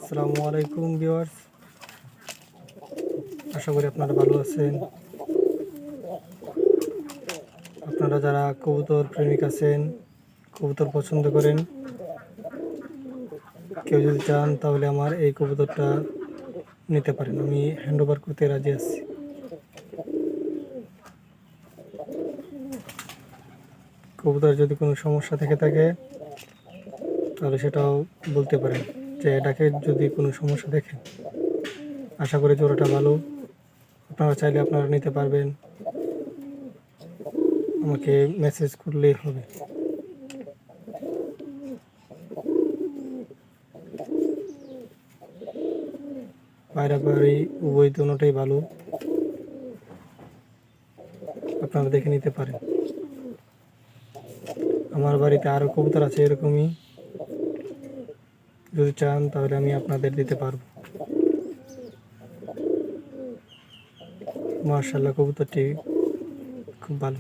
আসসালামু আলাইকুম ভিউয়ার্স, আশা করি আপনারা ভালো আছেন। আপনারা যারা কবুতর প্রেমিক আছেন, কবুতর পছন্দ করেন, কেউ যদি চান তাহলে আমার এই কবুতরটা নিতে পারেন। আমি হ্যান্ড ওভার করতে রাজি আছি। কবুতর যদি কোনো সমস্যা থেকে থাকে তাহলে সেটাও বলতে পারেন যে এটাকে যদি কোনো সমস্যা দেখেন। আশা করি জোড়াটা ভালো, আপনারা চাইলে আপনারা নিতে পারবেন। আমাকে মেসেজ করলেই হবে। পায়রা পায়রি উভয় দুটোটাই ভালো, আপনারা দেখে নিতে পারেন। আমার বাড়িতে আরও কবুতর আছে এরকমই, যদি চান তাহলে আমি আপনাদের দিতে পারবো। মাশাআল্লাহ, কবুতরটি খুব ভালো।